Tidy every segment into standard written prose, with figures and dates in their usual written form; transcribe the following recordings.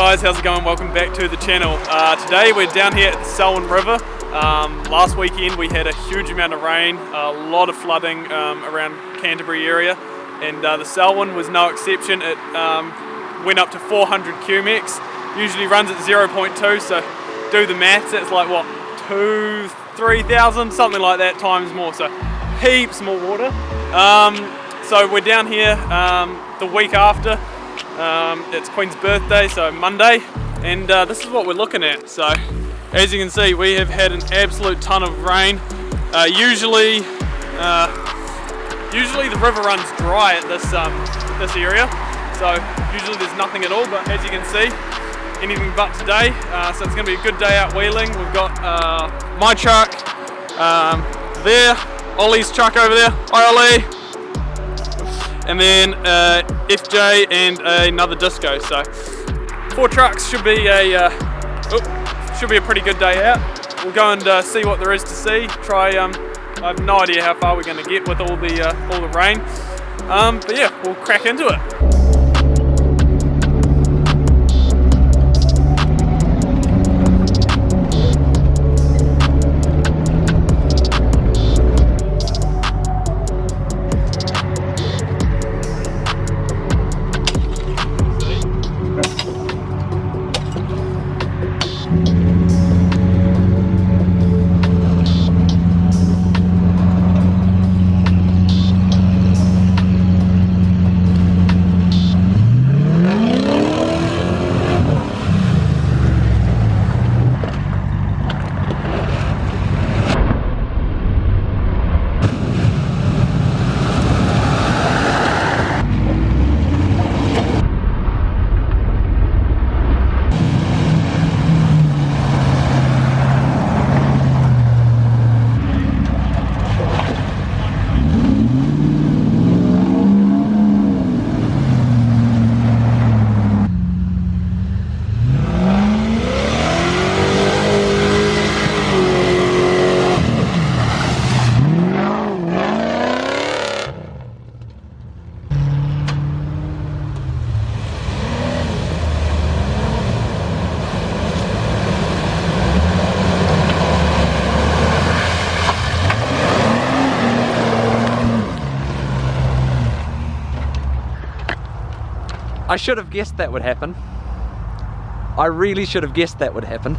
guys, how's it going? Welcome back to the channel. Today we're down here at the Selwyn River. Last weekend we had a huge amount of rain, a lot of flooding around Canterbury area, and the Selwyn was no exception. It went up to 400 cumex, usually runs at 0.2, so do the maths, that's like what, 3,000, something like that times more, so heaps more water. So we're down here the week after. It's Queen's birthday, so Monday, and this is what we're looking at. So as you can see, we have had an absolute ton of rain. Usually the river runs dry at this area, so usually there's nothing at all, but as you can see, anything but today. So it's going to be a good day out wheeling. We've got my truck there, Ollie's truck over there, hi Ollie, and then FJ and another Disco. So 4 trucks should be a pretty good day out. We'll go and see what there is to see. I have no idea how far we're going to get with all the rain, but yeah, we'll crack into it. I should have guessed that would happen. I really should have guessed that would happen.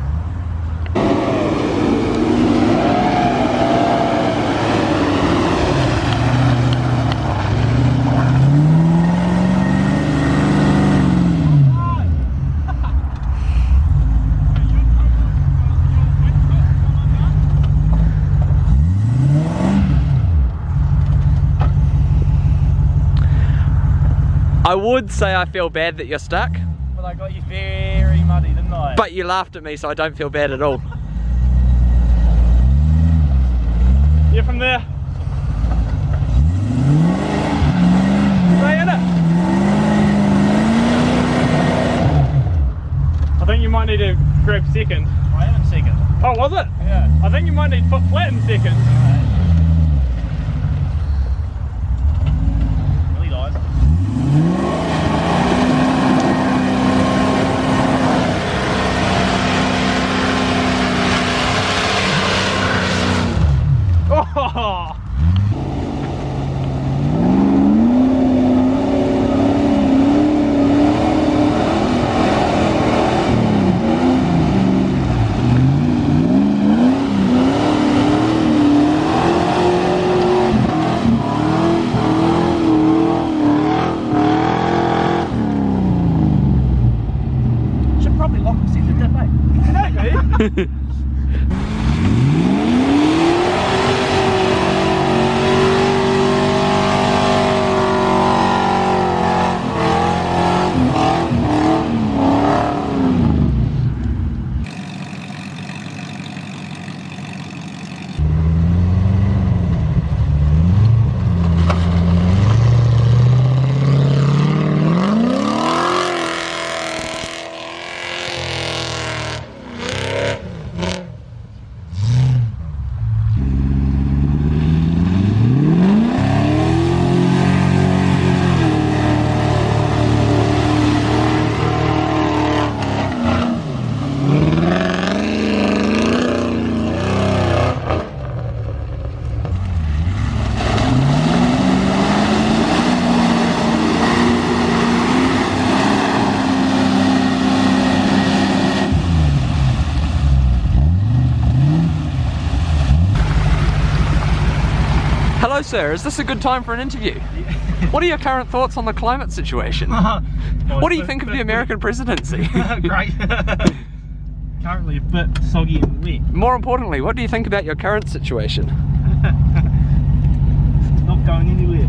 I would say I feel bad that you're stuck. Well, I got you very muddy, didn't I? But you laughed at me, so I don't feel bad at all. Yeah, from there. Stay in it. I think you might need to grab second. I am in second. Oh, was it? Yeah. I think you might need foot flat in second. Okay. Really nice. Oh! Should probably lock and set the dip, eh? Maybe. Hello sir, is this a good time for an interview? What are your current thoughts on the climate situation? What do you think of the American presidency? Great. Currently a bit soggy and wet. More importantly, what do you think about your current situation? Not going anywhere.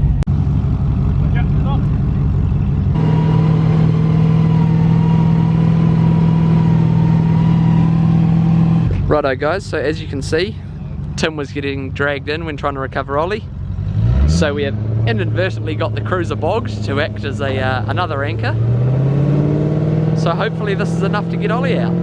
Righto guys, so as you can see, Tim was getting dragged in when trying to recover Ollie. So we have inadvertently got the cruiser bogged to act as another anchor. So hopefully this is enough to get Ollie out.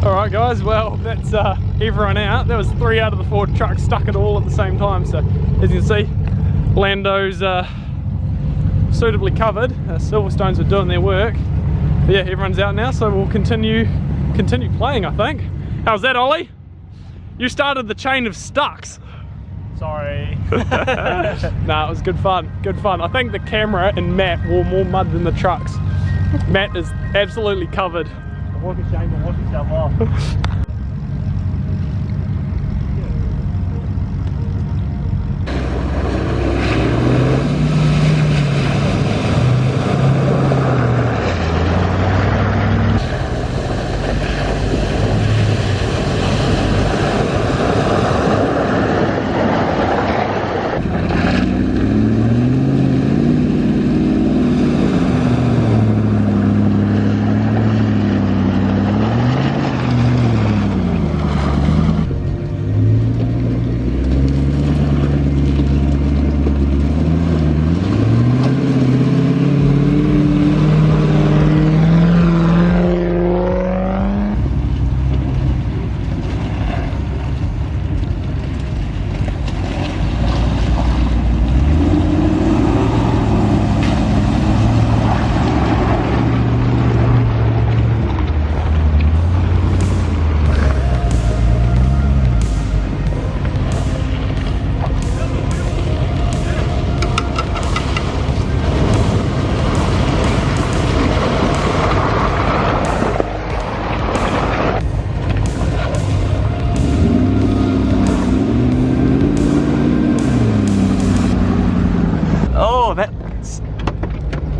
Alright guys, well that's everyone out. There was 3 out of the 4 trucks stuck it all at the same time, so as you can see, Lando's suitably covered. Silverstones are doing their work. But yeah, everyone's out now, so we'll continue playing, I think. How's that, Ollie? You started the chain of stucks. Sorry. Nah, it was good fun, good fun. I think the camera and Matt wore more mud than the trucks. Matt is absolutely covered. What a shame to wash yourself off.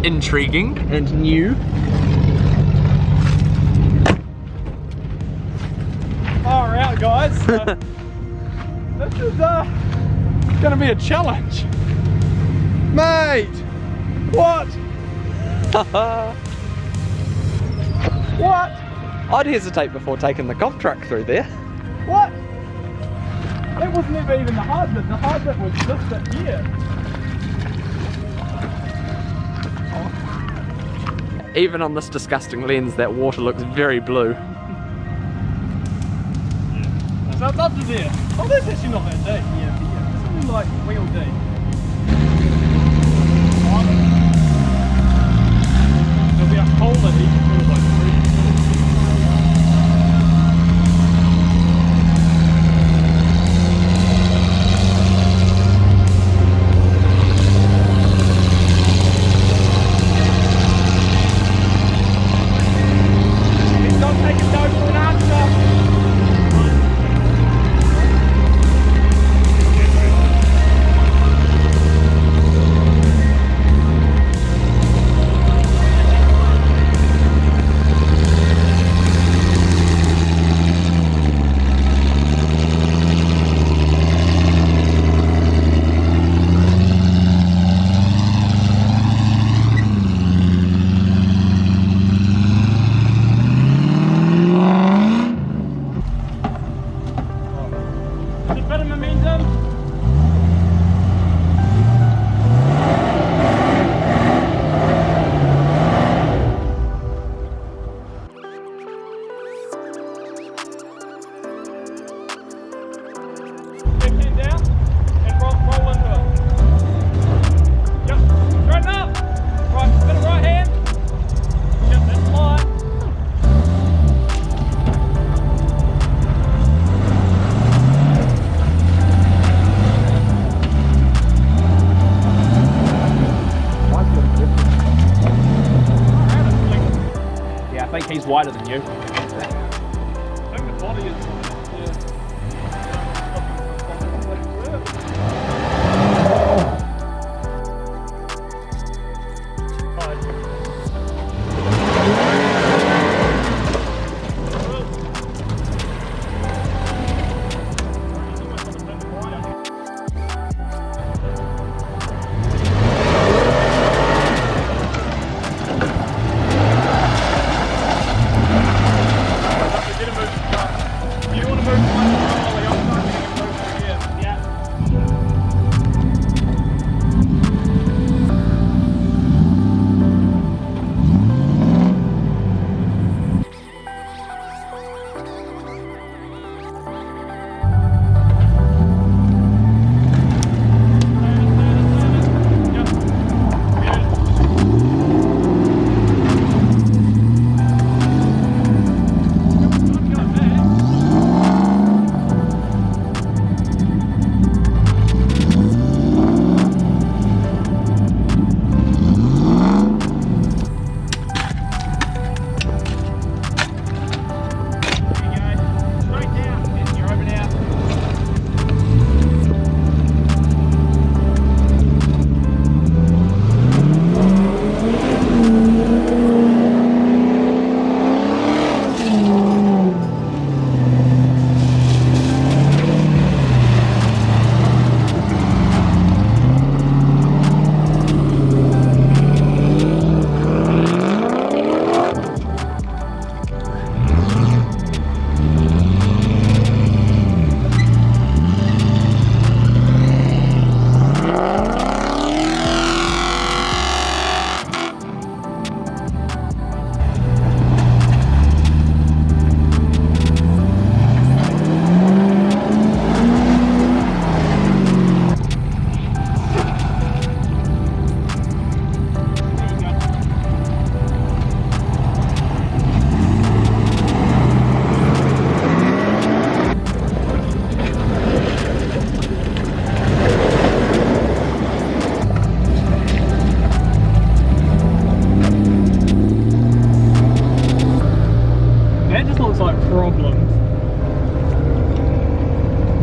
Intriguing and new. Far out, guys. This is gonna be a challenge. Mate! What? What? I'd hesitate before taking the golf truck through there. What? That wasn't even the hard bit. The hard bit was this bit here. Even on this disgusting lens, that water looks very blue. So it's up to there. Oh, that's actually not that deep. Yeah. It's only like wheel deep. There'll be a hole that he can put like 3. he's wider than you. I think the body is,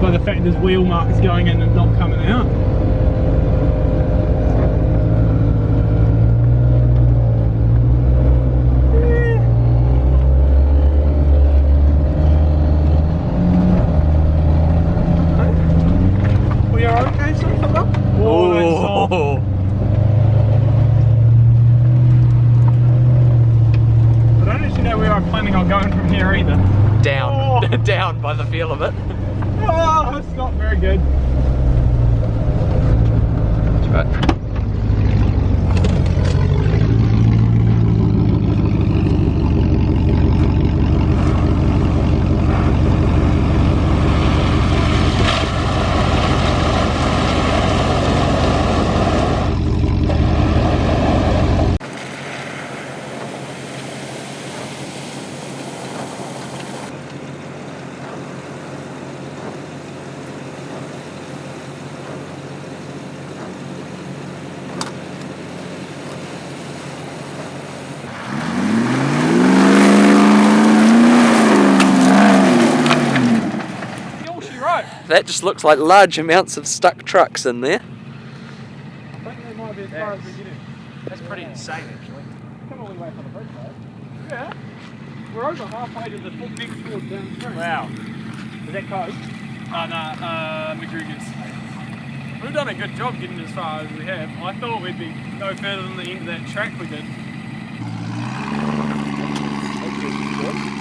by the fact there's wheel marks going in and not coming out. We are okay so far? Oh. I don't actually know where I'm planning on going from here either. Down. Oh. Down by the feel of it. Oh, it's not very good. That's right. That just looks like large amounts of stuck trucks in there. I think that might be as far as we're getting. That's pretty insane, actually. Come on, we wait for the bridge, though. Yeah. We're over halfway to the full next field downstream. Wow. Is that coast? McGregor's. We've done a good job getting as far as we have. I thought we'd be no further than the end of that track we did. Such a good job.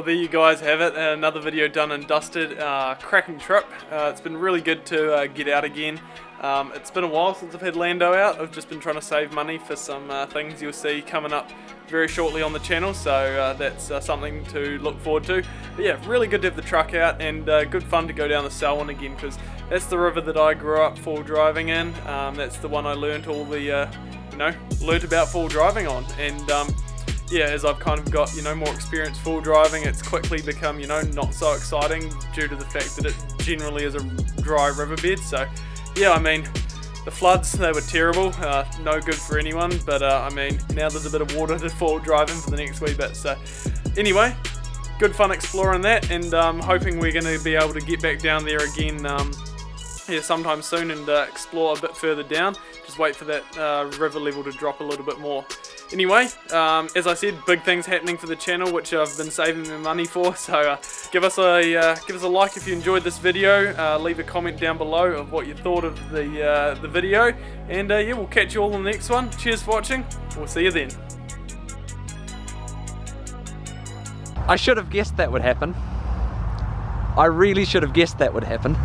Well, there you guys have it, another video done and dusted. Cracking trip. It's been really good to get out again. It's been a while since I've had Lando out. I've just been trying to save money for some things you'll see coming up very shortly on the channel, so that's something to look forward to. But yeah, really good to have the truck out, and good fun to go down the Selwyn again, because that's the river that I grew up full driving in. That's the one I learnt all the, learnt about full driving on, and yeah, as I've kind of got, more experience full driving, it's quickly become, not so exciting due to the fact that it generally is a dry riverbed. So yeah, I mean, the floods, they were terrible, no good for anyone, but I mean, now there's a bit of water to full driving for the next wee bit. So anyway, good fun exploring that, and hoping we're going to be able to get back down there again sometime soon and explore a bit further down. Just wait for that river level to drop a little bit more. Anyway, as I said, big things happening for the channel, which I've been saving my money for. So give us a like if you enjoyed this video. Leave a comment down below of what you thought of the video, and yeah, we'll catch you all in the next one. Cheers for watching. We'll see you then. I should have guessed that would happen. I really should have guessed that would happen.